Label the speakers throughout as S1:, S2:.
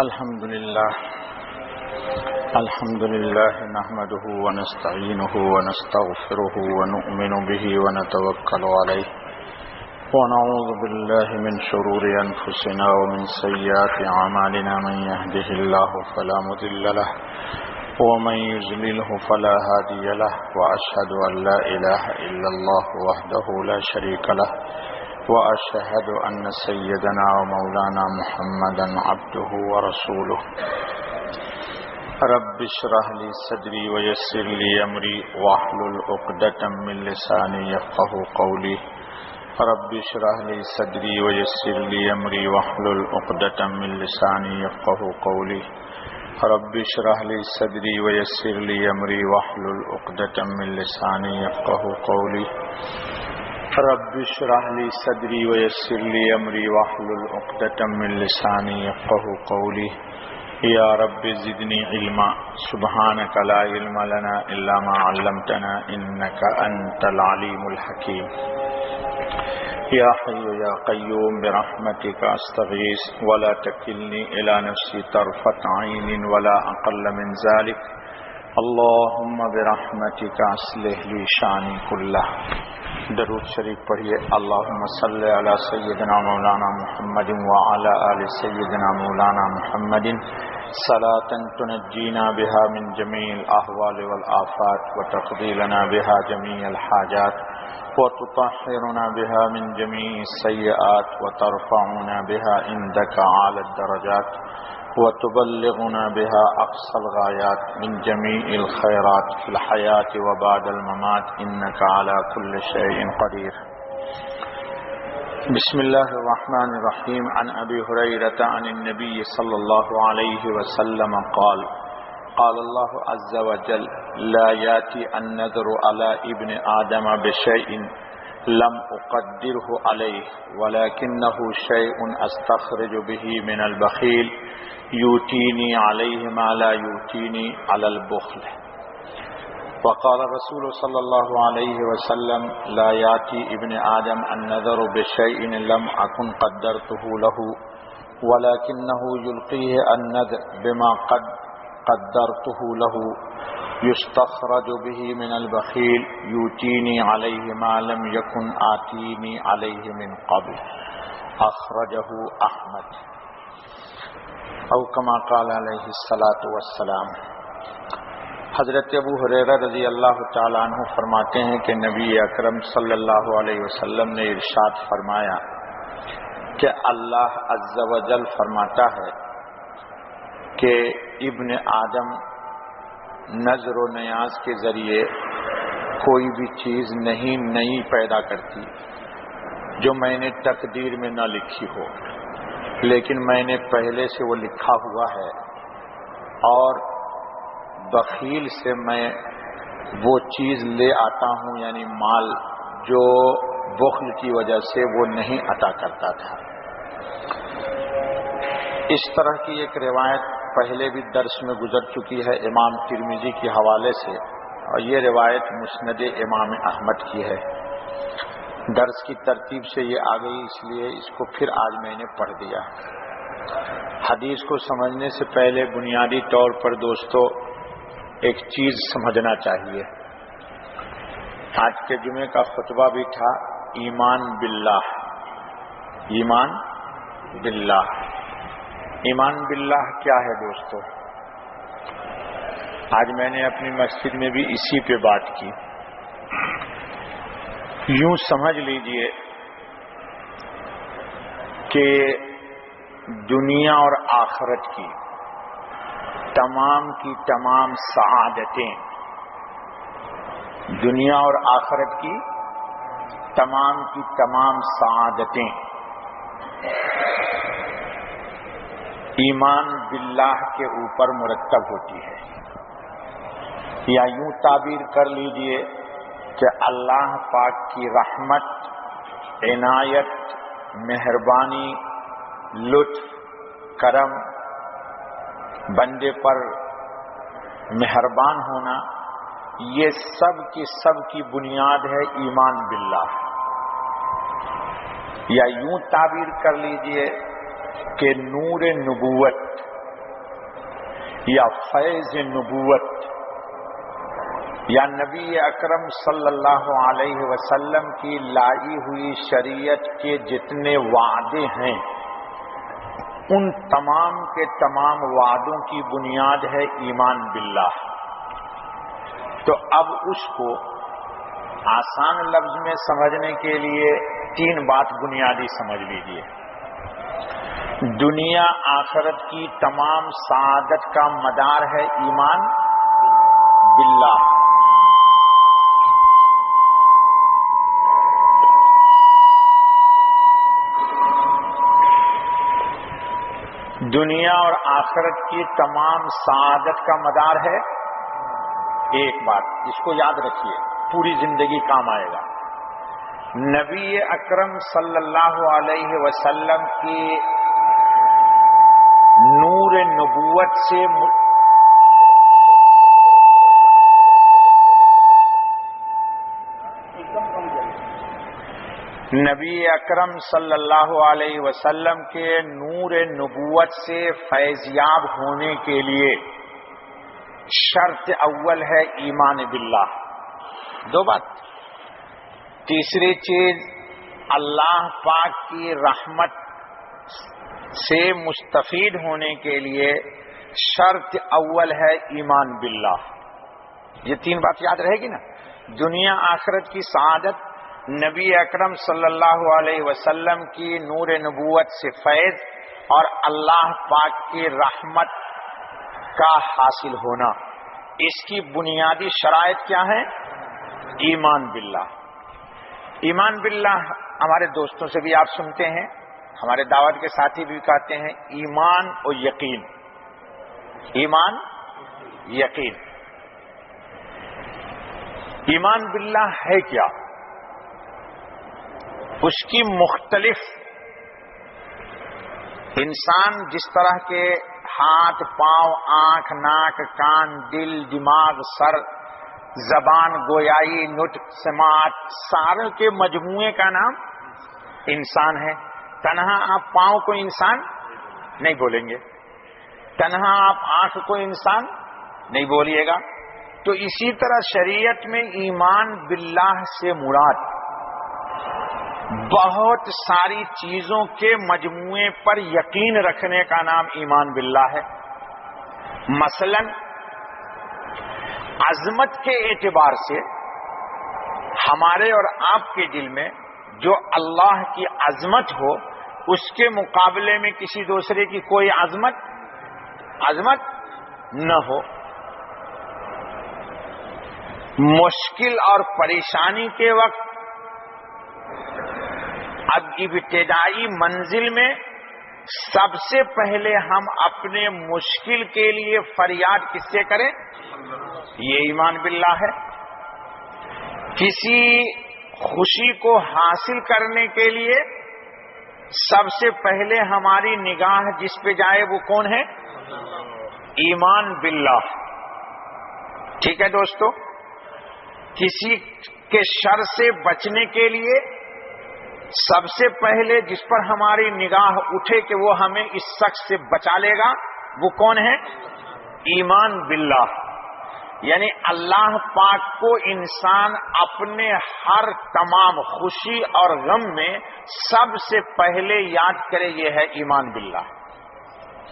S1: الحمد لله نحمده ونستعينه ونستغفره ونؤمن به ونتوكل عليه ونعوذ بالله من شرور أنفسنا ومن سيئات أعمالنا من يهده الله فلا مضل له ومن يضلله فلا هادي له وأشهد أن لا إله إلا الله وحده لا شريك له وأشهد أن سيدنا ومولانا محمدا عبده ورسوله رب اشرح لي صدري ويسر لي أمري واحلل عقدة من لساني يفقهوا قولي رب اشرح لي صدري ويسر لي أمري واحلل عقدة من لساني يفقهوا قولي رب اشرح لي صدري ويسر لي أمري واحلل عقدة من لساني يفقهوا قولي رب اشرح لي صدري ويسر لي أمري واحلل عقدة من لساني يفقهوا قولي يا رب زدني علما سبحانك لا علم لنا إلا ما علمتنا إنك أنت العليم الحكيم يا حي يا قيوم برحمتك أستغيث ولا تكلني إلى نفسي طرفة عين ولا أقل من ذلك اللهم برحمتك أصلح لي شأني كله. درود شریف پڑھیے. اللہم صلی علی سیدنا مولانا محمد وعلی آل سیدنا مولانا محمد صلاة تنجینا بها من جمیع الاحوال والآفات وتقضی لنا بها جمیع الحاجات وتطهرنا بها من جمیع السیئات وترفعنا بها عندك اعلی الدرجات وتبلغنا بها أقصى الغايات من جميع الخيرات في الحياة وبعد الممات إنك على كل شيء قدير. بسم الله الرحمن الرحيم. عن أبي هريرة عن النبي صلى الله عليه وسلم قال قال الله عز وجل لا يأتي النذر على ابن آدم بشيء لم أقدره عليه ولكنه شيء أستخرج به من البخيل يؤتيني عليه ما لا يؤتيني على البخل. وقال الرسول صلى الله عليه وسلم لا يأتي ابن آدم النذر بشيء لم أكن قدرته له ولكنه يلقيه النذر بما قد قدرته له يستخرج به من البخيل يؤتيني عليه ما لم يكن آتيني عليه من قبل. أخرجه أحمد او کما قال علیہ الصلاۃ والسلام. حضرت ابو ہریرہ رضی اللہ تعالی عنہ فرماتے ہیں کہ نبی اکرم صلی اللہ علیہ وسلم نے ارشاد فرمایا کہ اللہ عز و جل فرماتا ہے کہ ابن آدم نظر و نیاز کے ذریعے کوئی بھی چیز نئی پیدا کرتی جو میں نے تقدیر میں نہ لکھی ہو، لیکن میں نے پہلے سے وہ لکھا ہوا ہے، اور بخیل سے میں وہ چیز لے آتا ہوں، یعنی مال جو بخل کی وجہ سے وہ نہیں عطا کرتا تھا. اس طرح کی ایک روایت پہلے بھی درس میں گزر چکی ہے امام ترمذی کے حوالے سے، اور یہ روایت مسند امام احمد کی ہے. درس کی ترتیب سے یہ آ گئی، اس لیے اس کو پھر آج میں نے پڑھ دیا. حدیث کو سمجھنے سے پہلے بنیادی طور پر دوستو ایک چیز سمجھنا چاہیے. آج کے جمعے کا خطبہ بھی تھا ایمان باللہ. ایمان باللہ، ایمان باللہ کیا ہے دوستو؟ آج میں نے اپنی مسجد میں بھی اسی پہ بات کی. یوں سمجھ لیجئے کہ دنیا اور آخرت کی تمام سعادتیں، دنیا اور آخرت کی تمام سعادتیں ایمان باللہ کے اوپر مرتب ہوتی ہے. یا یوں تعبیر کر لیجئے کہ اللہ پاک کی رحمت، عنایت، مہربانی، لطف، کرم، بندے پر مہربان ہونا، یہ سب کی بنیاد ہے ایمان باللہ. یا یوں تعبیر کر لیجئے کہ نور نبوت، یا فیض نبوت یا نبی اکرم صلی اللہ علیہ وسلم کی لائی ہوئی شریعت کے جتنے وعدے ہیں ان تمام کے تمام وعدوں کی بنیاد ہے ایمان باللہ. تو اب اس کو آسان لفظ میں سمجھنے کے لیے 3 بات بنیادی سمجھ لیجیے. دنیا آخرت کی تمام سعادت کا مدار ہے ایمان باللہ. دنیا اور آخرت کی تمام سعادت کا مدار ہے ایک بات، اس کو یاد رکھیے، پوری زندگی کام آئے گا. نبی اکرم صلی اللہ علیہ وسلم کی نور نبوت سے نبی اکرم صلی اللہ علیہ وسلم کے نور نبوت سے فیضیاب ہونے کے لیے شرط اول ہے ایمان باللہ. 2 بات. تیسری چیز، اللہ پاک کی رحمت سے مستفید ہونے کے لیے شرط اول ہے ایمان باللہ. یہ 3 بات یاد رہے گی نا. دنیا آخرت کی سعادت، نبی اکرم صلی اللہ علیہ وسلم کی نور نبوت سے فیض، اور اللہ پاک کی رحمت کا حاصل ہونا. اس کی بنیادی شرائط کیا ہے؟ ایمان باللہ. ایمان باللہ ہمارے دوستوں سے بھی آپ سنتے ہیں، ہمارے دعوت کے ساتھی بھی کہتے ہیں ایمان و یقین. ایمان یقین. ایمان باللہ ہے کیا؟ اس کی مختلف، انسان جس طرح کے ہاتھ، پاؤں، آنکھ، ناک، کان، دل، دماغ، سر، زبان، گویائی، نطق، سماعت، سارے کے مجموعے کا نام انسان ہے. تنہا آپ پاؤں کو انسان نہیں بولیں گے، تنہا آپ آنکھ کو انسان نہیں بولیے گا. تو اسی طرح شریعت میں ایمان باللہ سے مراد بہت ساری چیزوں کے مجموعے پر یقین رکھنے کا نام ایمان باللہ ہے. مثلا عظمت کے اعتبار سے ہمارے اور آپ کے دل میں جو اللہ کی عظمت ہو، اس کے مقابلے میں کسی دوسرے کی کوئی عظمت نہ ہو. مشکل اور پریشانی کے وقت اب ابتدائی منزل میں سب سے پہلے ہم اپنے مشکل کے لیے فریاد کس سے کریں؟ یہ ایمان باللہ ہے. کسی خوشی کو حاصل کرنے کے لیے سب سے پہلے ہماری نگاہ جس پہ جائے وہ کون ہے؟ ایمان باللہ. ٹھیک ہے دوستو. کسی کے شر سے بچنے کے لیے سب سے پہلے جس پر ہماری نگاہ اٹھے کہ وہ ہمیں اس شخص سے بچا لے گا وہ کون ہے؟ ایمان باللہ. یعنی اللہ پاک کو انسان اپنے ہر تمام خوشی اور غم میں سب سے پہلے یاد کرے، یہ ہے ایمان باللہ.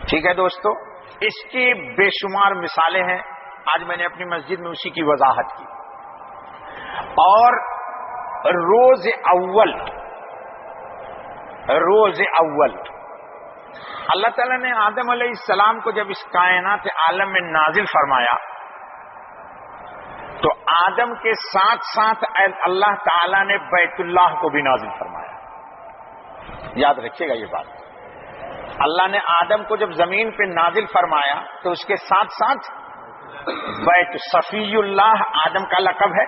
S1: ٹھیک ہے دوستو. اس کی بے شمار مثالیں ہیں. آج میں نے اپنی مسجد میں اسی کی وضاحت کی. اور روز اول اللہ تعالیٰ نے آدم علیہ السلام کو جب اس کائنات عالم میں نازل فرمایا تو آدم کے ساتھ ساتھ اللہ تعالیٰ نے بیت اللہ کو بھی نازل فرمایا. یاد رکھیے گا یہ بات. اللہ نے آدم کو جب زمین پہ نازل فرمایا تو اس کے ساتھ ساتھ بیت صفی اللہ آدم کا لقب ہے.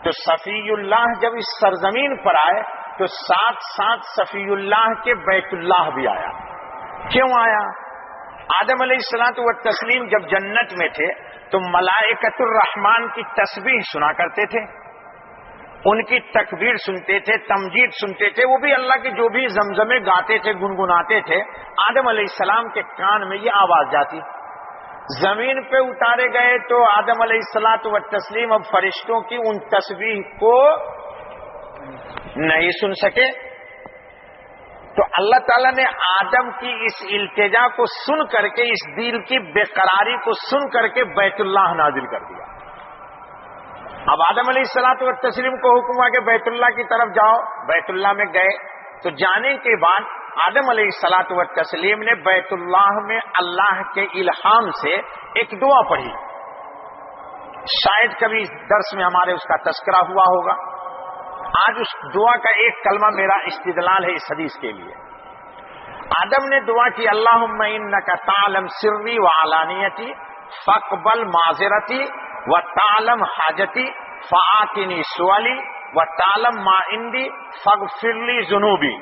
S1: تو صفی اللہ جب اس سرزمین پر آئے تو ساتھ ساتھ صفی اللہ کے بیت اللہ بھی آیا. کیوں آیا؟ آدم علیہ الصلوۃ والتسلیم جب جنت میں تھے تو ملائکۃ الرحمن کی تسبیح سنا کرتے تھے، ان کی تکبیر سنتے تھے، تمجید سنتے تھے. وہ بھی اللہ کے جو بھی زمزمے گاتے تھے، گنگناتے تھے، آدم علیہ السلام کے کان میں یہ آواز جاتی. زمین پہ اتارے گئے تو آدم علیہ الصلوۃ والتسلیم اب فرشتوں کی ان تسبیح کو نہیں سن سکے، تو اللہ تعالیٰ نے آدم کی اس التجا کو سن کر کے، اس دل کی بے قراری کو سن کر کے بیت اللہ نازل کر دیا۔ اب آدم علیہ الصلوۃ والتسلیم کو حکم ہوا کہ بیت اللہ کی طرف جاؤ، بیت اللہ میں گئے، تو جانے کے بعد آدم علیہ الصلوۃ والتسلیم نے بیت اللہ میں اللہ کے الہام سے ایک دعا پڑھی، شاید کبھی درس میں ہمارے اس کا تذکرہ ہوا ہوگا۔ آج اس دعا کا ایک کلمہ میرا استدلال ہے اس حدیث کے لیے۔ آدم نے دعا کی، اللہم انک تعلم سری وعلانیتی فاقبل معذرتی وتعلم حاجتی فآتنی سؤلی وتعلم ما عندی فاغفر لی ذنوبی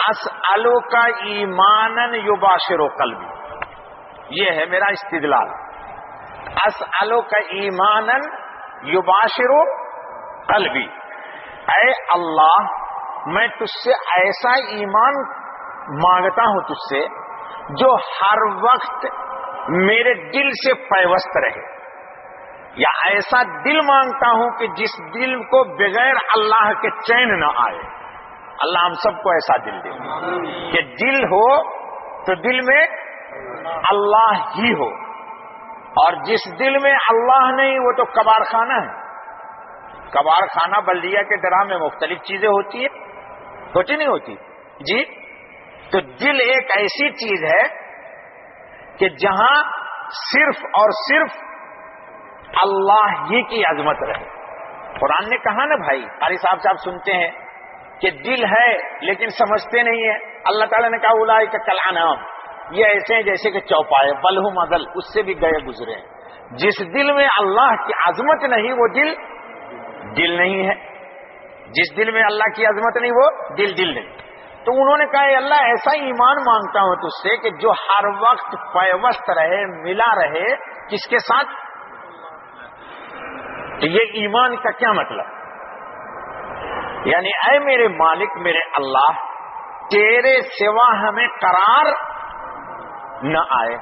S1: اسألوک ایمانا یباشر قلبی۔ یہ ہے میرا استدلال، اسألوک ایمانا یباشر قلبی۔ اے اللہ، میں تجھ سے ایسا ایمان مانگتا ہوں تجھ سے جو ہر وقت میرے دل سے پیوست رہے، یا ایسا دل مانگتا ہوں کہ جس دل کو بغیر اللہ کے چین نہ آئے۔ اللہ ہم سب کو ایسا دل دے کہ دل ہو تو دل میں اللہ ہی ہو، اور جس دل میں اللہ نہیں وہ تو کباڑ خانہ ہے۔ کباڑ خانہ بلدیہ کے ڈرام میں مختلف چیزیں ہوتی ہیں، ہوتی نہیں ہوتی جی؟ تو دل ایک ایسی چیز ہے کہ جہاں صرف اور صرف اللہ ہی کی عظمت رہے۔ قرآن نے کہا نا بھائی، قاری صاحب سنتے ہیں کہ دل ہے لیکن سمجھتے نہیں ہے۔ اللہ تعالیٰ نے کہا اولئک کالانعام، یہ ایسے ہیں جیسے کہ چوپائے، بل ہم اضل، اس سے بھی گئے گزرے ہیں۔ جس دل میں اللہ کی عظمت نہیں وہ دل نہیں ہے، جس دل میں اللہ کی عظمت نہیں وہ دل نہیں۔ تو انہوں نے کہا اے اللہ، ایسا ایمان مانگتا ہوں تجھ سے کہ جو ہر وقت پیوست رہے، ملا رہے، کس کے ساتھ؟ تو یہ ایمان کا کیا مطلب؟ یعنی اے میرے مالک، میرے اللہ، تیرے سوا ہمیں قرار نہ آئے،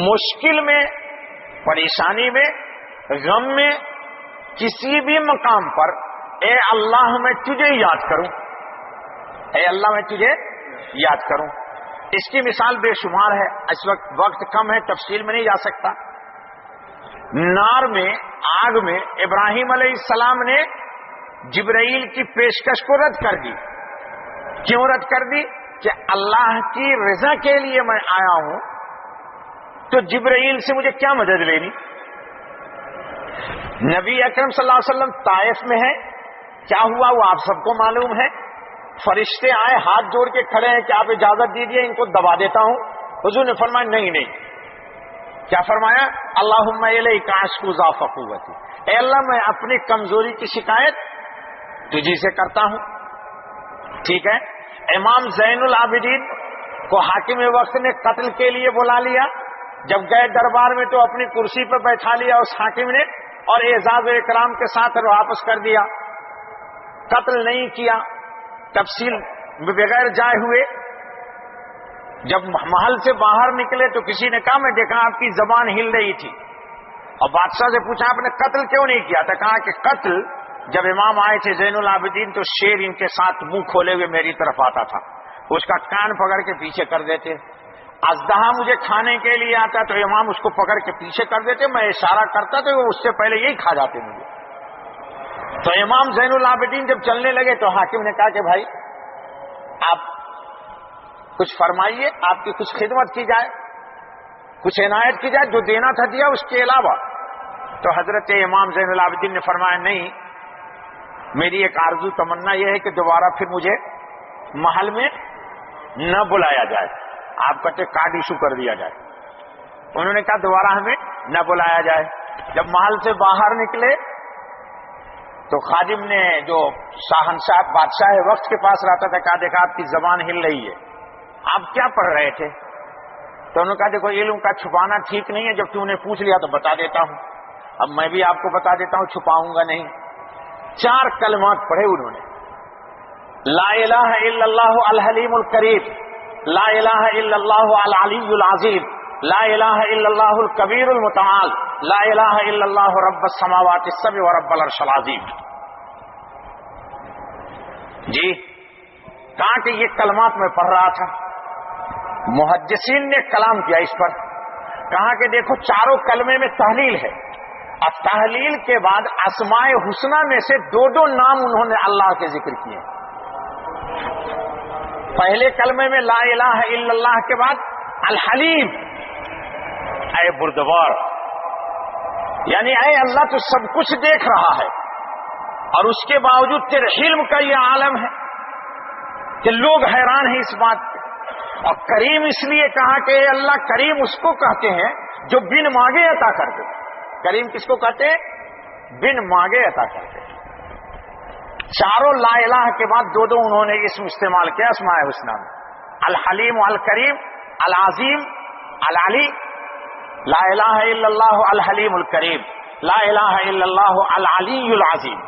S1: مشکل میں، پریشانی میں، غم میں، کسی بھی مقام پر اے اللہ میں تجھے یاد کروں، اے اللہ میں تجھے یاد کروں۔ اس کی مثال بے شمار ہے، اس وقت کم ہے، تفصیل میں نہیں جا سکتا۔ نار میں، آگ میں ابراہیم علیہ السلام نے جبرائیل کی پیشکش کو رد کر دی۔ کیوں رد کر دی؟ کہ اللہ کی رضا کے لیے میں آیا ہوں، تو جبرائیل سے مجھے کیا مدد لینی؟ نبی اکرم صلی اللہ علیہ وسلم طائف میں ہے، کیا ہوا وہ آپ سب کو معلوم ہے۔ فرشتے آئے، ہاتھ جوڑ کے کھڑے ہیں کہ آپ اجازت دیجئے ان کو دبا دیتا ہوں۔ حضور نے فرمایا نہیں۔ کیا فرمایا؟ اللہم الیک اشکو ضعف قوتی، اے اللہ میں اپنی کمزوری کی شکایت تجھی سے کرتا ہوں۔ ٹھیک ہے۔ امام زین العابدین کو حاکم وقت نے قتل کے لیے بلا لیا، جب گئے دربار میں تو اپنی کرسی پہ بیٹھا لیا اس حاکم نے، اور اعزاز و اکرام کے ساتھ واپس کر دیا، قتل نہیں کیا، تفصیل بغیر جائے ہوئے۔ جب محل سے باہر نکلے تو کسی نے کہا میں دیکھا آپ کی زبان ہل رہی تھی، اور بادشاہ سے پوچھا آپ نے قتل کیوں نہیں کیا تھا؟ کہا کہ قتل، جب امام آئے تھے زین العابدین تو شیر ان کے ساتھ منہ کھولے ہوئے میری طرف آتا تھا، اس کا کان پکڑ کے پیچھے کر دیتے۔ اژدہا مجھے کھانے کے لیے آتا تو امام اس کو پکڑ کے پیچھے کر دیتے، میں اشارہ کرتا تو وہ اس سے پہلے یہی کھا جاتے مجھے۔ تو امام زین العابدین جب چلنے لگے تو حاکم نے کہا کہ بھائی آپ کچھ فرمائیے، آپ کی کچھ خدمت کی جائے، کچھ عنایت کی جائے، جو دینا تھا دیا، اس کے علاوہ۔ تو حضرت امام زین العابدین نے فرمایا نہیں، میری ایک آرزو تمنا یہ ہے کہ دوبارہ پھر مجھے محل میں نہ بلایا جائے، آپ کا کارڈ ایشو کر دیا جائے۔ انہوں نے کہا دوبارہ ہمیں نہ بلایا جائے۔ جب محل سے باہر نکلے تو خادم نے، جو شاہنشاہ بادشاہ وقت کے پاس رہتا تھا، کہا دیکھا آپ کی زبان ہل رہی ہے، آپ کیا پڑھ رہے تھے؟ تو انہوں نے کہا دیکھو علم کا چھپانا ٹھیک نہیں ہے، جب تم نے پوچھ لیا تو بتا دیتا ہوں، اب میں بھی آپ کو بتا دیتا ہوں، چھپاؤں گا نہیں۔ 4 کلمات پڑھے انہوں نے، لا الہ الا اللہ الحلیم الکریم، لا الہ الا اللہ العلی العظیم، لا الہ الا اللہ الکبیر المتعال، لا الہ الا اللہ رب السماوات السبع ورب العرش العظیم۔ جی کہا کہ یہ کلمات میں پڑھ رہا تھا، محدثین نے کلام کیا اس پر، کہا کہ دیکھو چاروں کلمے میں تحلیل ہے، اور تحلیل کے بعد اسماء حسنہ میں سے دو نام انہوں نے اللہ کے ذکر کیے۔ پہلے کلمے میں لا الہ الا اللہ کے بعد الحلیم، اے بردبار، یعنی اے اللہ تو سب کچھ دیکھ رہا ہے اور اس کے باوجود تیرے حلم کا یہ عالم ہے کہ لوگ حیران ہیں اس بات پہ۔ اور کریم اس لیے کہا کہ اے اللہ، کریم اس کو کہتے ہیں جو بن مانگے عطا کر دے۔ کریم کس کو کہتے ہیں؟ بن مانگے عطا کرتے ہیں۔ چاروں لا الہ کے بعد دو انہوں نے اسم استعمال کیا اسماء حسنہ میں، الحلیم، الکریم، العظیم، العلی۔ لا الہ الا اللہ الحلیم الکریم، لا الہ الا اللہ العلی العظیم،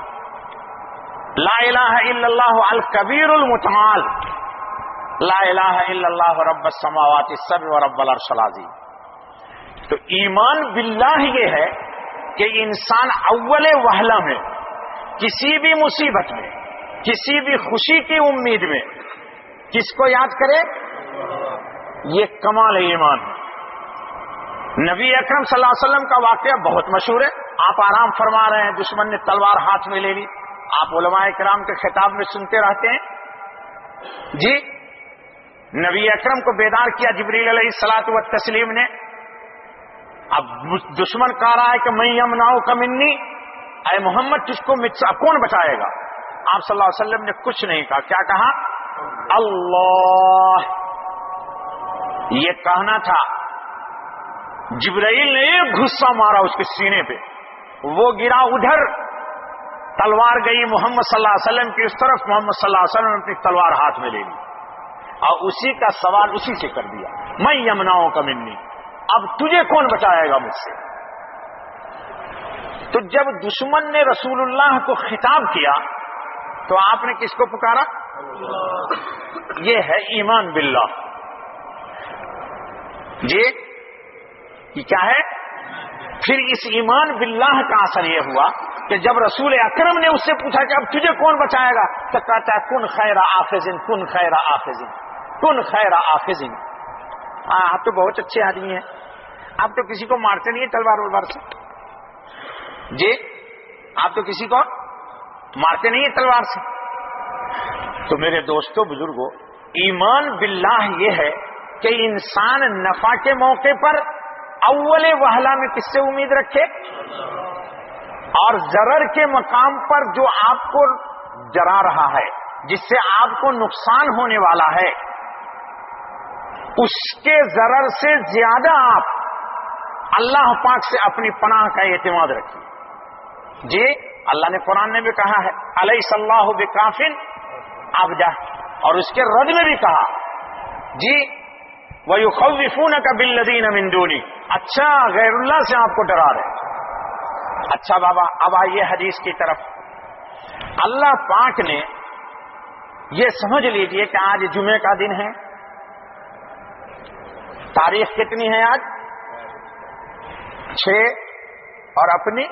S1: لا الہ الا اللہ الکبیر المتعال، لا الہ الا اللہ رب السماوات السبع ورب العرش العظیم۔ تو ایمان باللہ یہ ہے کہ انسان اول وہلہ میں کسی بھی مصیبت میں، کسی بھی خوشی کی امید میں کس کو یاد کرے، یہ کمال ایمان ہے۔ نبی اکرم صلی اللہ علیہ وسلم کا واقعہ بہت مشہور ہے، آپ آرام فرما رہے ہیں، دشمن نے تلوار ہاتھ میں لے لی، آپ علماء کرام کے خطاب میں سنتے رہتے ہیں۔ جی نبی اکرم کو بیدار کیا جبریل علیہ الصلوۃ والتسلیم نے، اب دشمن کہہ رہا ہے کہ میں یمنعک منی، اے محمد تجھ کو مجھ سے کون بچائے گا؟ آپ صلی اللہ علیہ وسلم نے کچھ نہیں کہا، کیا کہا؟ اللہ، یہ کہنا تھا۔ جبرائیل نے ایک غصہ مارا اس کے سینے پہ، وہ گرا ادھر، تلوار گئی محمد صلی اللہ علیہ وسلم کی اس طرف، محمد صلی اللہ علیہ وسلم نے اپنی تلوار ہاتھ میں لے لی اور اسی کا سوال اسی سے کر دیا، میں یمنعک منی، اب تجھے کون بچائے گا مجھ سے؟ تو جب دشمن نے رسول اللہ کو خطاب کیا تو آپ نے کس کو پکارا؟ یہ ہے ایمان باللہ۔ جی یہ کیا ہے؟ پھر اس ایمان باللہ کا اثر یہ ہوا کہ جب رسول اکرم نے اس سے پوچھا کہ اب تجھے کون بچائے گا، تو کہتا ہے کن خیر آخذ، کن خیر آخذ، کن خیر آخذ۔ آپ تو بہت اچھے آدمی ہیں، آپ تو کسی کو مارتے نہیں ہیں تلوار ولوار سے، جی آپ تو کسی کو مارتے نہیں ہیں تلوار سے۔ تو میرے دوستو بزرگوں، ایمان باللہ یہ ہے کہ انسان نفع کے موقع پر اول وہلہ میں کس سے امید رکھے، اور ضرر کے مقام پر جو آپ کو ڈرا رہا ہے، جس سے آپ کو نقصان ہونے والا ہے، اس کے ضرر سے زیادہ آپ اللہ پاک سے اپنی پناہ کا اعتماد رکھیے۔ جی اللہ نے قرآن میں بھی کہا ہے الیس اللہ بکاف عبدہ، اور اس کے رد میں بھی کہا جی وَيُخَوِّفُونَكَ بِالَّذِينَ مِن دُونِهِ، اچھا غیر اللہ سے آپ کو ڈرا رہے۔ اچھا بابا اب آئیے حدیث کی طرف۔ اللہ پاک نے یہ سمجھ لیجئے کہ آج جمعے کا دن ہے، تاریخ کتنی ہے آج؟ 6 اور اپنی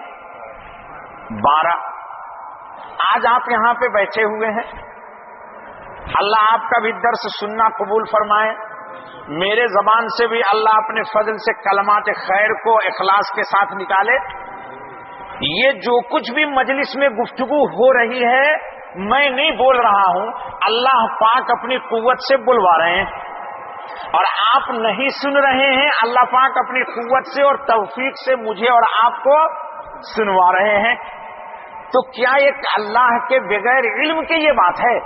S1: 12۔ آج آپ یہاں پہ بیٹھے ہوئے ہیں، اللہ آپ کا بھی درس سننا قبول فرمائے، میرے زبان سے بھی اللہ اپنے فضل سے کلمات خیر کو اخلاص کے ساتھ نکالے۔ یہ جو کچھ بھی مجلس میں گفتگو ہو رہی ہے میں نہیں بول رہا ہوں، اللہ پاک اپنی قوت سے بلوا رہے ہیں، اور آپ نہیں سن رہے ہیں، اللہ پاک اپنی قوت سے اور توفیق سے مجھے اور آپ کو سنوا رہے ہیں۔ تو کیا ایک اللہ کے بغیر علم کی یہ بات ہے؟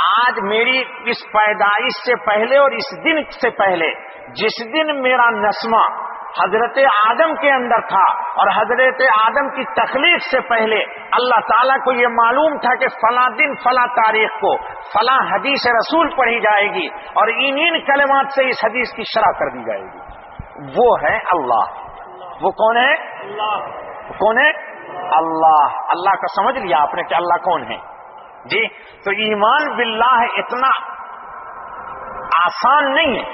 S1: آج میری اس پیدائش سے پہلے اور اس دن سے پہلے، جس دن میرا نسمہ حضرت آدم کے اندر تھا اور حضرت آدم کی تخلیق سے پہلے اللہ تعالیٰ کو یہ معلوم تھا کہ فلاں دن فلاں تاریخ کو فلاں حدیث رسول پڑھی جائے گی اور ان کلمات سے اس حدیث کی شرح کر دی جائے گی۔ وہ ہے اللہ۔ وہ کون ہے؟ اللہ۔ کون ہے؟ اللہ۔ اللہ کا سمجھ لیا آپ نے کہ اللہ کون ہے؟ جی تو ایمان باللہ اتنا آسان نہیں ہے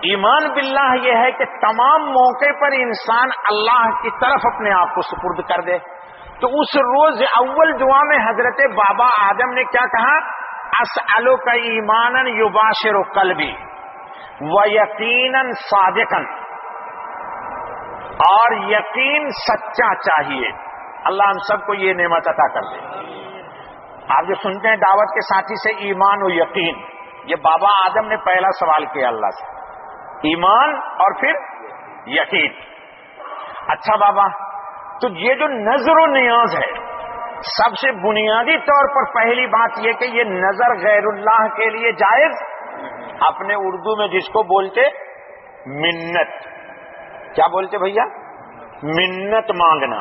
S1: ایمان باللہ یہ ہے کہ تمام موقع پر انسان اللہ کی طرف اپنے آپ کو سپرد کر دے. تو اس روز اول دعا میں حضرت بابا آدم نے کیا کہا؟ اسألک ایمانا یباشر قلبی ویقینا صادقا، اور یقین سچا چاہیے. اللہ ہم سب کو یہ نعمت عطا کر دے. آپ جو سنتے ہیں دعوت کے ساتھی سے ایمان و یقین، یہ بابا آدم نے پہلا سوال کیا اللہ سے، ایمان اور پھر یقین. اچھا بابا، تو یہ جو نظر و نیاز ہے، سب سے بنیادی طور پر پہلی بات یہ کہ یہ نظر غیر اللہ کے لیے جائز. اپنے اردو میں جس کو بولتے منت، کیا بولتے بھیا؟ منت مانگنا.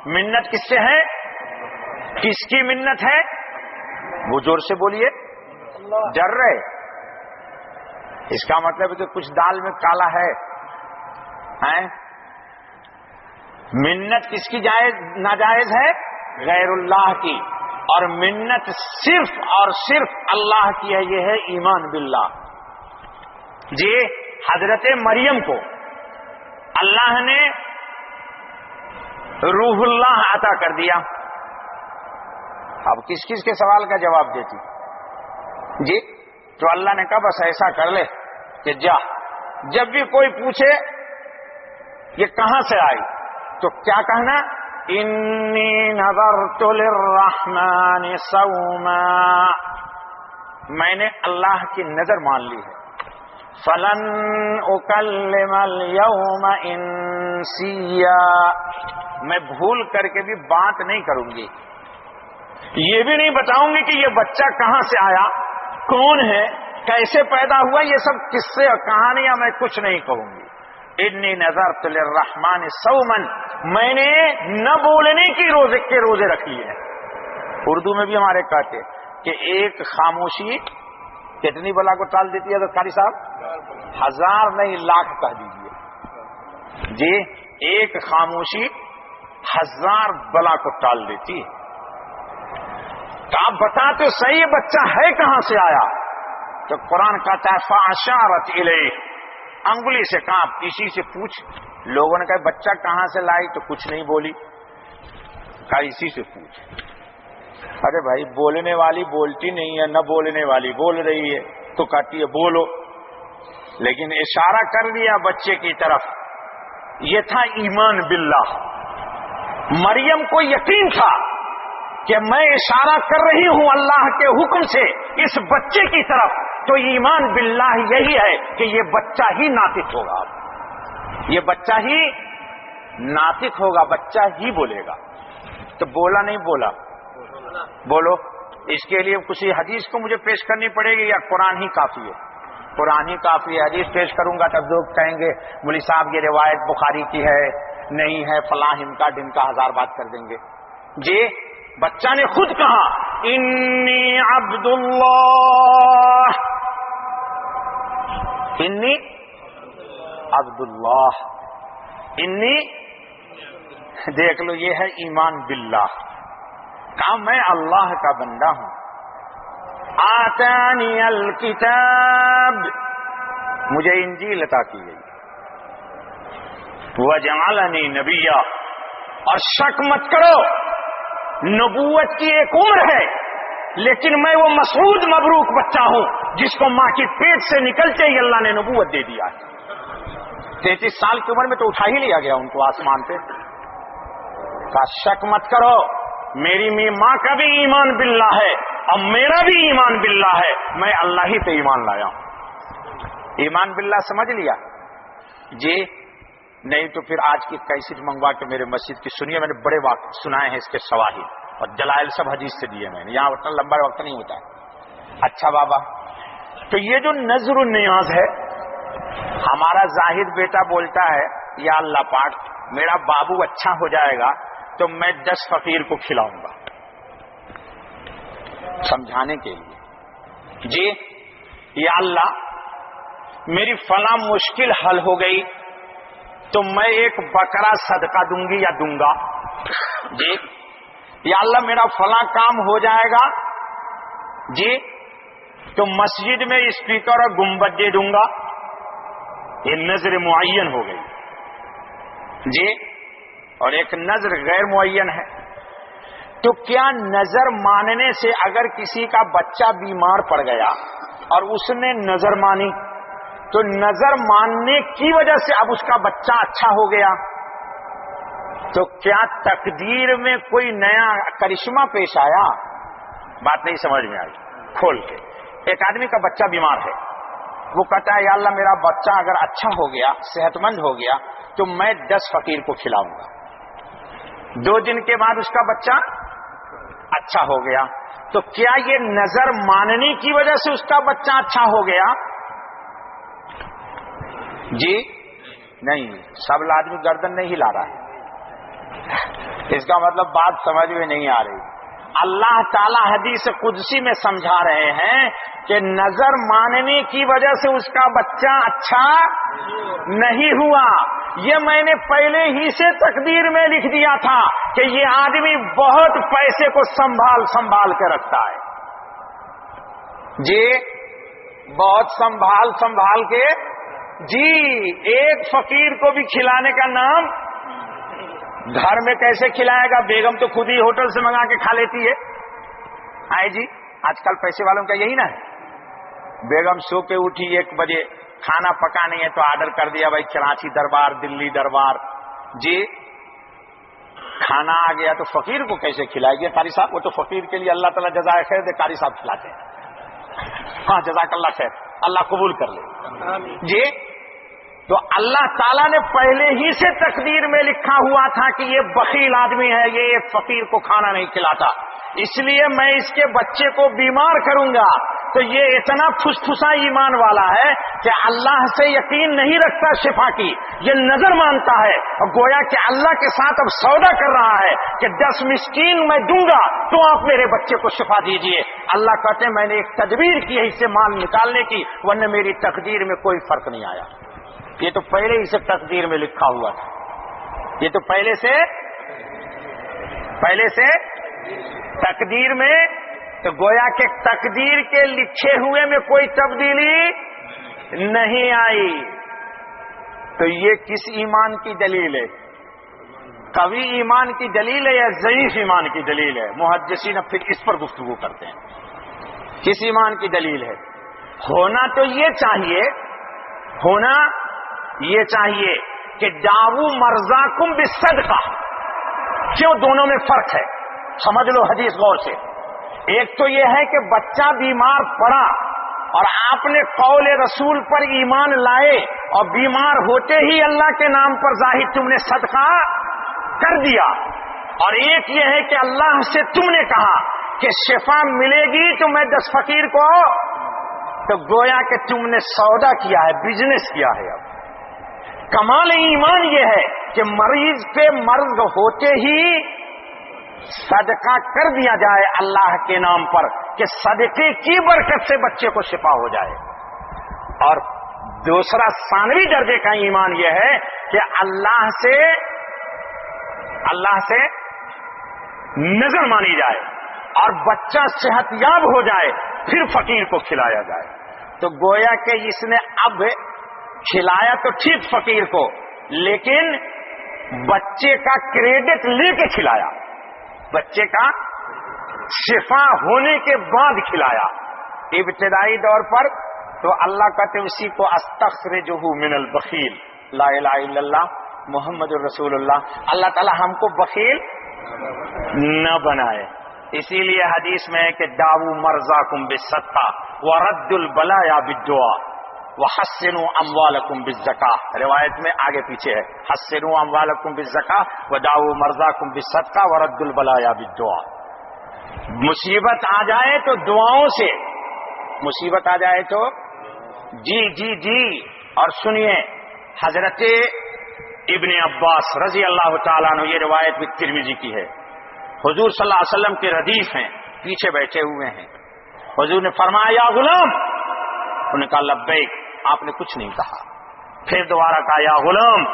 S1: منت کس سے ہے؟ کس کی منت ہے؟ وہ زور سے بولیے. ڈر رہے؟ اس کا مطلب ہے کہ کچھ دال میں کالا ہے. منت کس کی جائز ناجائز ہے؟ غیر اللہ کی. اور منت صرف اور صرف اللہ کی ہے. یہ ہے ایمان باللہ. جی حضرت مریم کو اللہ نے روح اللہ عطا کر دیا. اب کس کس کے سوال کا جواب دیتی جی؟ تو اللہ نے کہا بس ایسا کر لے کہ جب بھی کوئی پوچھے یہ کہاں سے آئی تو کیا کہنا؟ انی نذرت للرحمن صوما، میں نے اللہ کی نظر مان لی ہے. فلن اکلم اليوم انسیا، میں بھول کر کے بھی بات نہیں کروں گی. یہ بھی نہیں بتاؤں گی کہ یہ بچہ کہاں سے آیا، کون ہے، کیسے پیدا ہوا. یہ سب قصے اور کہانیاں میں کچھ نہیں کہوں گی. انی نذرت للرحمن صوما، میں نے نہ بولنے کی روزے رکھ لیے ہیں. اردو میں بھی ہمارے کہتے کہ ایک خاموشی کتنی بلا کو ٹال دیتی ہے؟ تو قاری صاحب 1000 نہیں لاکھ کہہ دیجیے جی. ایک خاموشی 1000 بلا کو ٹال دیتی ہے. تو آپ بتاتے صحیح بچہ ہے کہاں سے آیا؟ تو قرآن کہتا ہے فاشارت الیہ، انگلی سے کہا کسی سے پوچھ. لوگوں نے کہا بچہ کہاں سے لائی تو کچھ نہیں بولی. کہا اسی سے پوچھ. ارے بھائی بولنے والی بولتی نہیں ہے، نہ بولنے والی بول رہی ہے تو کہتی ہے بولو. لیکن اشارہ کر دیا بچے کی طرف. یہ تھا ایمان باللہ. مریم کو یقین تھا کہ میں اشارہ کر رہی ہوں اللہ کے حکم سے اس بچے کی طرف. تو ایمان باللہ یہی ہے کہ یہ بچہ ہی ناطق ہوگا. یہ بچہ ہی ناطق ہوگا، بچہ ہی بولے گا. تو بولا نہیں بولا؟ بولو. اس کے لیے کسی حدیث کو مجھے پیش کرنی پڑے گی یا قرآن ہی کافی ہے؟ قرآن ہی کافی ہے. حدیث پیش کروں گا تب لوگ کہیں گے مولوی صاحب یہ روایت بخاری کی ہے، نہیں ہے، فلاں ہمکا ڈمکا 1000 بات کر دیں گے. جی بچہ نے خود کہا انی عبد اللہ، انی عبد اللہ، انی. دیکھ لو یہ ہے ایمان باللہ. کہا میں اللہ کا بندہ ہوں. آتانی الکتاب، مجھے انجیل عطا کی گئی. وجعلنی نبیا، اور شک مت کرو نبوت کی ایک عمر ہے، لیکن میں وہ مسعود مبروک بچہ ہوں جس کو ماں کی پیٹ سے نکلتے ہی اللہ نے نبوت دے دیا. 33 سال کی عمر میں تو اٹھا ہی لیا گیا ان کو آسمان پہ. کا شک مت کرو، میری ماں کا بھی ایمان باللہ ہے اور میرا بھی ایمان باللہ ہے. میں اللہ ہی پہ ایمان لایا ہوں. ایمان باللہ سمجھ لیا جی؟ نہیں تو پھر آج کی کیسٹ منگوا کے میرے مسجد کی سنیے. میں نے بڑے واقع سنائے ہیں اس کے شواہد اور دلائل سب حدیث سے دیے میں نے. یہاں اتنا لمبا وقت نہیں ہوتا ہے. اچھا بابا، تو یہ جو نظر و نیاز ہے، ہمارا زاہد بیٹا بولتا ہے یا اللہ پاک میرا بابو اچھا ہو جائے گا تو میں 10 فقیر کو کھلاؤں گا. سمجھانے کے لیے جی یا اللہ میری فلاں مشکل حل ہو گئی تو میں ایک بکرا صدقہ دوں گی یا دوں گا جی. یا اللہ میرا فلاں کام ہو جائے گا جی تو مسجد میں اسپیکر اور گنبد دے دوں گا یہ نظر معین ہو گئی جی، اور ایک نظر غیر معین ہے. تو کیا نظر ماننے سے اگر کسی کا بچہ بیمار پڑ گیا اور اس نے نظر مانی تو نظر ماننے کی وجہ سے اب اس کا بچہ اچھا ہو گیا، تو کیا تقدیر میں کوئی نیا کرشمہ پیش آیا؟ بات نہیں سمجھ میں آئی. کھول کے ایک آدمی کا بچہ بیمار ہے، وہ کہتا ہے یا اللہ میرا بچہ اگر اچھا ہو گیا، صحت مند ہو گیا تو میں 10 فقیر کو کھلاؤں گا. 2 دن کے بعد اس کا بچہ اچھا ہو گیا، تو کیا یہ نظر ماننے کی وجہ سے اس کا بچہ اچھا ہو گیا؟ جی نہیں، سب آدمی گردن نہیں ہلا رہا ہے، اس کا مطلب بات سمجھ میں نہیں آ رہی. اللہ تعالی حدیث قدسی میں سمجھا رہے ہیں کہ نظر ماننے کی وجہ سے اس کا بچہ اچھا نہیں ہوا. یہ میں نے پہلے ہی سے تقدیر میں لکھ دیا تھا کہ یہ آدمی بہت پیسے کو سنبھال کے رکھتا ہے جی، بہت سنبھال کے جی. ایک فقیر کو بھی کھلانے کا نام، گھر میں کیسے کھلائے گا؟ بیگم تو خود ہی ہوٹل سے منگا کے کھا لیتی ہے. آئے جی، آج کل پیسے والوں کا یہی نا ہے، بیگم سو کے اٹھی 1 بجے، کھانا پکا نہیں ہے تو آرڈر کر دیا بھائی کراچی دربار، دلی دربار جی. کھانا آ گیا تو فقیر کو کیسے کھلائے گی قاری صاحب؟ وہ تو فقیر کے لیے اللہ تعالیٰ جزائے خیر دے، قاری صاحب کھلاتے ہیں. ہاں جزاک اللہ خیر، اللہ قبول کر لے جی. تو اللہ تعالیٰ نے پہلے ہی سے تقدیر میں لکھا ہوا تھا کہ یہ بخیل آدمی ہے، یہ ایک فقیر کو کھانا نہیں کھلاتا، اس لیے میں اس کے بچے کو بیمار کروں گا. تو یہ اتنا پھسا ایمان والا ہے کہ اللہ سے یقین نہیں رکھتا شفا کی، یہ نظر مانتا ہے اور گویا کہ اللہ کے ساتھ اب سودا کر رہا ہے کہ 10 مسکین میں دوں گا تو آپ میرے بچے کو شفا دیجئے. اللہ کہتے ہیں میں نے ایک تدبیر کی ہے اس سے مال نکالنے کی، ورنہ میری تقدیر میں کوئی فرق نہیں آیا. یہ تو پہلے ہی سے تقدیر میں لکھا ہوا تھا، یہ تو پہلے سے تقدیر میں. تو گویا کہ تقدیر کے لکھے ہوئے میں کوئی تبدیلی نہیں آئی. تو یہ کس ایمان کی دلیل ہے؟ قوی ایمان کی دلیل ہے یا ضعیف ایمان کی دلیل ہے؟ محدثین اب پھر اس پر گفتگو کرتے ہیں. کس ایمان کی دلیل ہے؟ ہونا تو یہ چاہیے کہ دعو مرزاکم بالصدقہ. کیوں دونوں میں فرق ہے؟ سمجھ لو حدیث غور سے. ایک تو یہ ہے کہ بچہ بیمار پڑا اور آپ نے قول رسول پر ایمان لائے اور بیمار ہوتے ہی اللہ کے نام پر ظاہر تم نے صدقہ کر دیا. اور ایک یہ ہے کہ اللہ سے تم نے کہا کہ شفا ملے گی تو میں 10 فقیر کو، تو گویا کہ تم نے سودا کیا ہے، بزنس کیا ہے. اب کمال ایمان یہ ہے کہ مریض پہ مرض ہوتے ہی صدقہ کر دیا جائے اللہ کے نام پر کہ صدقے کی برکت سے بچے کو شفا ہو جائے. اور دوسرا ثانوی درجے کا ایمان یہ ہے کہ اللہ سے نظر مانی جائے اور بچہ صحت یاب ہو جائے پھر فقیر کو کھلایا جائے. تو گویا کہ اس نے اب کھلایا تو ٹھیک فقیر کو، لیکن بچے کا کریڈٹ لے کے کھلایا، بچے کا شفا ہونے کے بعد کھلایا. ابتدائی دور پر تو اللہ کہتے اسی کو استخرجہ من البخیل، لا الہ الا اللہ محمد الرسول اللہ. اللہ تعالی ہم کو بخیل نہ بنائے. اسی لیے حدیث میں ہے کہ دعو مرزاکم بالصدقہ ورد البلایا بالدعاء وحسنوا اموالکم بالزکاۃ. روایت میں آگے پیچھے ہے حسنوا اموالکم بالزکاۃ ودعوا مرضاکم بالصدقہ ورد البلایا بالدعاء. مصیبت آ جائے تو دعاؤں سے، مصیبت آ جائے تو جی. اور سنیے حضرت ابن عباس رضی اللہ تعالیٰ عنہ، یہ روایت بھی ترمذی کی ہے، حضور صلی اللہ علیہ وسلم کے ردیف ہیں، پیچھے بیٹھے ہوئے ہیں. حضور نے فرمایا یا غلام، انہوں نے کہا لبیک، آپ نے کچھ نہیں کہا. پھر دوبارہ کہا یا غلام،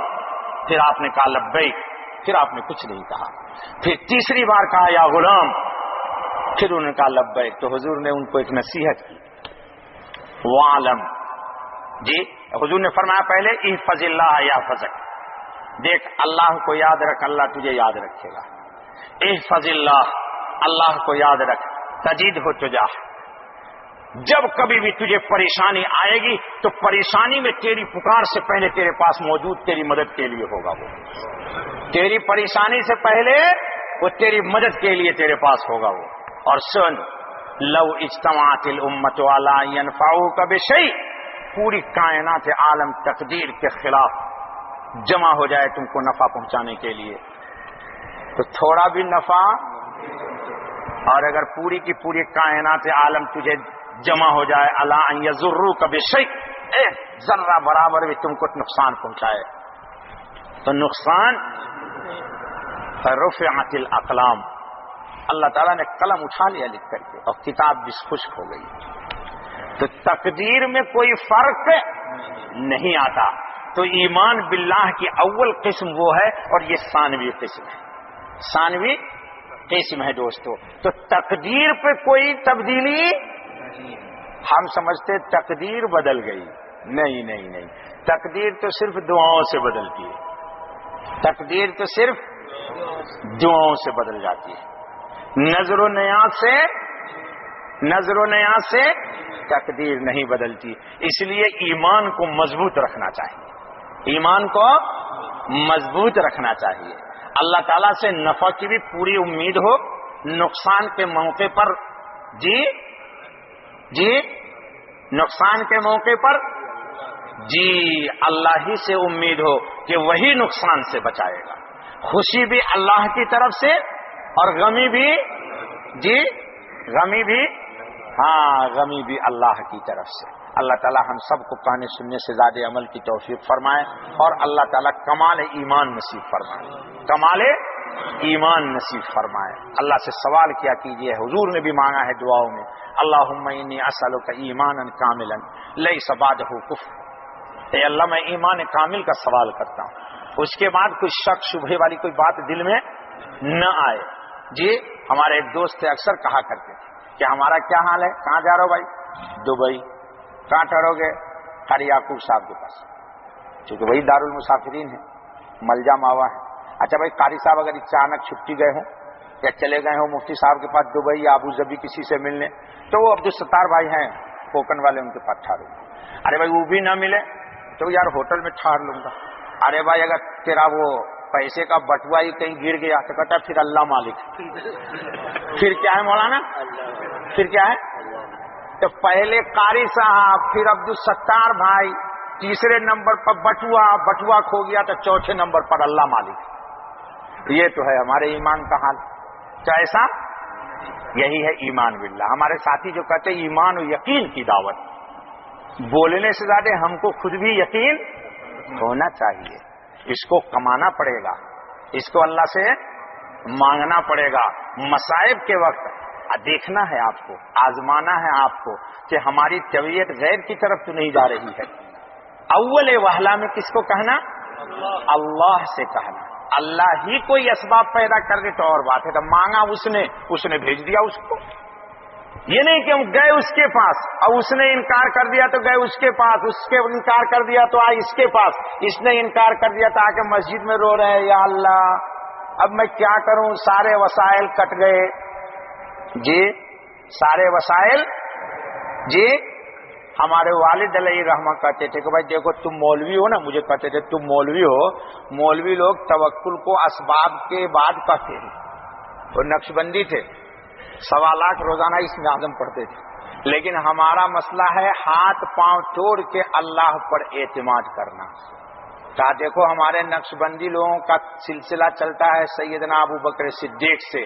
S1: پھر آپ نے کہا لبیک، پھر آپ نے کچھ نہیں کہا. پھر تیسری بار کہا یا غلام، پھر انہوں نے کہا لبیک. تو حضور نے ان کو ایک نصیحت کی، وعلم جی
S2: حضور نے فرمایا پہلے احفظ اللہ یحفظک، دیکھ اللہ کو یاد رکھ، اللہ تجھے یاد رکھے گا. احفظ اللہ، اللہ کو یاد رکھ، تجد ہو تجھا. جب کبھی بھی تجھے پریشانی آئے گی تو پریشانی میں تیری پکار سے پہلے تیرے پاس موجود تیری مدد کے لیے ہوگا. وہ تیری پریشانی سے پہلے وہ تیری مدد کے لیے تیرے پاس ہوگا وہ. اور سن، لو اجتماعت الامت علی ان ينفعوک بشیء، پوری کائنات عالم تقدیر کے خلاف جمع ہو جائے تم کو نفع پہنچانے کے لیے تو تھوڑا بھی نفع، اور اگر پوری کی پوری کائنات عالم تجھے جمع ہو جائے الا ان یضروک بشیء، ذرہ برابر بھی تم کو نقصان پہنچائے تو نقصان. فرفعت الاقلام، اللہ تعالیٰ نے قلم اٹھا لیا لکھ کر کے اور کتاب بھی خشک ہو گئی. تو تقدیر میں کوئی فرق نہیں آتا. تو ایمان باللہ کی اول قسم وہ ہے، اور یہ ثانوی قسم ہے. ثانوی قسم ہے دوستو. تو تقدیر پہ کوئی تبدیلی، ہم سمجھتے تقدیر بدل گئی، نہیں نہیں نہیں، تقدیر تو صرف دعاؤں سے بدلتی ہے. تقدیر تو صرف دعاؤں سے بدل جاتی ہے. نظر و نیاز سے تقدیر نہیں بدلتی. اس لیے ایمان کو مضبوط رکھنا چاہیے، ایمان کو مضبوط رکھنا چاہیے. اللہ تعالیٰ سے نفع کی بھی پوری امید ہو، نقصان کے موقع پر نقصان کے موقع پر اللہ ہی سے امید ہو کہ وہی نقصان سے بچائے گا. خوشی بھی اللہ کی طرف سے اور غمی بھی اللہ کی طرف سے. اللہ تعالی ہم سب کو کہنے سننے سے زیادہ عمل کی توفیق فرمائے، اور اللہ تعالی کمال ایمان نصیب فرمائے، کمال ایمان نصیب فرمائے. اللہ سے سوال کیا کیجئے، حضور نے بھی مانگا ہے دعاؤں میں، اللہم انی اسألک ایمانا کاملا لیس بعدہ کفر. اے اللہ میں ایمان کامل کا سوال کرتا ہوں، اس کے بعد کوئی شک شبہ والی کوئی بات دل میں نہ آئے. ہمارے ایک دوست اکثر کہا کرتے تھے کہ ہمارا کیا حال ہے، کہاں جا رہے ہو بھائی؟ دبئی. کہاں ٹھہرو گے؟ قاری یعقوب صاحب کے پاس، چونکہ وہی دارالمسافرین ہے، ملجا ماوا ہے. اچھا بھائی، قاری صاحب اگر اچانک چھٹی گئے ہوں یا چلے گئے ہوں مفتی صاحب کے پاس دبئی یا ابو ظبی کسی سے ملنے، تو وہ عبدالستار بھائی ہیں کوکن والے، ان کے پاس ٹھہرو. ارے بھائی وہ بھی نہ ملے تو یار ہوٹل میں ٹھہر لوں گا. ارے بھائی اگر تیرا وہ پیسے کا بٹوا ہی کہیں گر گیا تو کہتا پھر اللہ مالک. پھر کیا ہے مولانا؟ پھر کیا ہے؟ تو پہلے قاری صاحب، پھر عبدالستار بھائی، تیسرے نمبر پر بٹوا کھو گیا تو چوتھے نمبر پر اللہ مالک. یہ تو ہے ہمارے ایمان کا حال. تو ایسا یہی ہے ایمان باللہ. ہمارے ساتھی جو کہتے ہیں ایمان و یقین کی دعوت، بولنے سے زیادہ ہم کو خود بھی یقین ہونا چاہیے. اس کو کمانا پڑے گا، اس کو اللہ سے مانگنا پڑے گا. مصائب کے وقت دیکھنا ہے آپ کو، آزمانا ہے آپ کو کہ ہماری طبیعت غیر کی طرف تو نہیں جا رہی ہے. اول وہلہ میں کس کو کہنا؟ اللہ سے کہنا. اللہ ہی کوئی اسباب پیدا کر دے تو اور بات ہے، تو مانگا اس نے بھیج دیا اس کو. یہ نہیں کہ ہم گئے اس کے پاس اور اس نے انکار کر دیا تو گئے اس کے پاس، اس کے انکار کر دیا تو آئے اس کے پاس، اس نے انکار کر دیا تو آ کے مسجد میں رو رہے ہیں یا اللہ اب میں کیا کروں، سارے وسائل کٹ گئے. سارے وسائل. ہمارے والد علیہ رحمہ کہتے تھے کہ بھائی دیکھو تم مولوی ہو نا، مجھے کہتے تھے تم مولوی ہو، مولوی لوگ توکل کو اسباب کے بعد کہتے ہیں. وہ نقش بندی تھے، 1.25 لاکھ روزانہ اس میں اعظم پڑھتے تھے، لیکن ہمارا مسئلہ ہے ہاتھ پاؤں توڑ کے اللہ پر اعتماد کرنا. کہا دیکھو ہمارے نقش بندی لوگوں کا سلسلہ چلتا ہے سیدنا ابو بکر صدیق سے.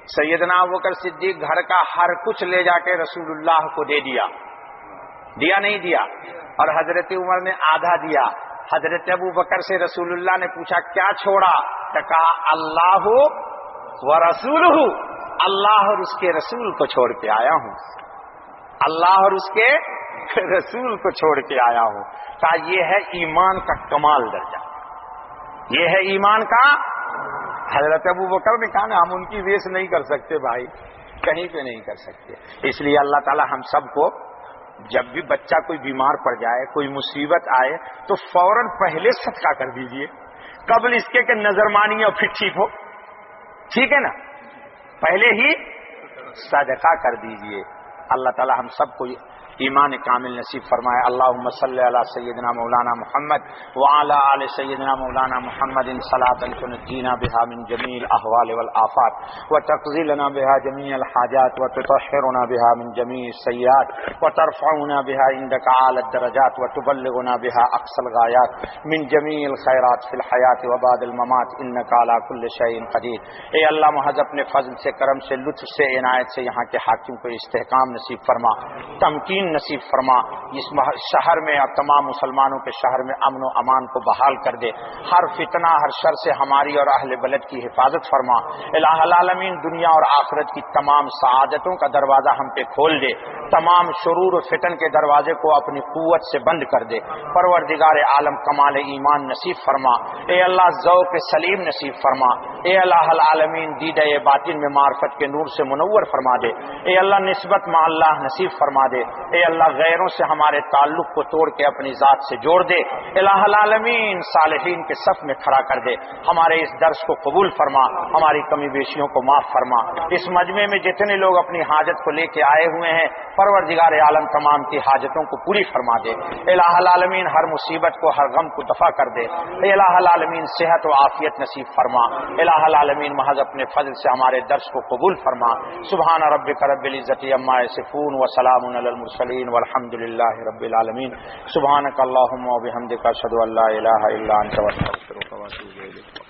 S2: سیدنا ابو بکر صدیق گھر کا ہر کچھ لے جا کے رسول اللہ کو دے دیا نہیں دیا، اور حضرت عمر نے آدھا دیا. حضرت ابو بکر سے رسول اللہ نے پوچھا کیا چھوڑا، تو کہا اللہ و رسولہ، اللہ اور اس کے رسول کو چھوڑ کے آیا ہوں، اللہ اور اس کے رسول کو چھوڑ کے آیا ہوں. کہا یہ ہے ایمان کا کمال درجہ، یہ ہے ایمان کا. حضرت ابو بکر نے کہا نا ہم ان کی ریس نہیں کر سکتے بھائی، کہیں پہ نہیں کر سکتے. اس لیے اللہ تعالی ہم سب کو جب بھی بچہ کوئی بیمار پڑ جائے، کوئی مصیبت آئے تو فوراً پہلے صدقہ کر دیجئے، قبل اس کے کہ نظر مانی اور پھر ٹھیک ہو، ٹھیک ہے نا، پہلے ہی صدقہ کر دیجئے۔ اللہ تعالی ہم سب کو ایمان کامل نصیب فرمائے۔ اللہم صلی علی سیدنا مولانا محمد وعلی آل سیدنا مولانا محمد صلاۃ تنجینا بها من جمیع الاحوال والآفات وتقضی لنا بها جمیع الحاجات وتطہرنا بها من جمیع السیئات وترفعنا بها عندك اعلی الدرجات وتبلغنا بها اقصى الغایات من جمیع الخیرات فی الحیات وبعد الممات انك على كل شیء قدیر۔ اے اللہ محض اپنے فضل سے، کرم سے، لطف سے، عنایت سے یہاں کے حاکم کو استحکام نصیب فرما، تمکین نصیب فرما، اس شہر میں اور تمام مسلمانوں کے شہر میں امن و امان کو بحال کر دے، ہر فتنہ ہر شر سے ہماری اور اہل بلد کی حفاظت فرما۔ الہ العالمین دنیا اور آخرت کی تمام سعادتوں کا دروازہ ہم پہ کھول دے، تمام شرور و فتن کے دروازے کو اپنی قوت سے بند کر دے۔ پروردگار عالم کمال ایمان نصیب فرما، اے اللہ ذوق سلیم نصیب فرما، اے الہ العالمین دیدہ باطن میں معرفت کے نور سے منور فرما دے، اے اللہ نسبت مع اللہ نصیب فرما دے، اے اللہ غیروں سے ہمارے تعلق کو توڑ کے اپنی ذات سے جوڑ دے، الہ العالمین صالحین کے صف میں کھڑا کر دے، ہمارے اس درس کو قبول فرما، ہماری کمی بیشیوں کو معاف فرما۔ اس مجمع میں جتنے لوگ اپنی حاجت کو لے کے آئے ہوئے ہیں، پروردگار عالم تمام کی حاجتوں کو پوری فرما دے، الہ العالمین ہر مصیبت کو، ہر غم کو دفع کر دے، الہ العالمین صحت و عافیت نصیب فرما، الہ العالمین محض اپنے فضل سے ہمارے درس کو قبول فرما۔ سبحان ربک رب العزت عما یصفون وسلام علی المرسلین والحمد للہ رب العالمین۔ سبحانک اللہم و بحمدک اشہد ان لا الہ الا انت استغفرک و اتوب الیک۔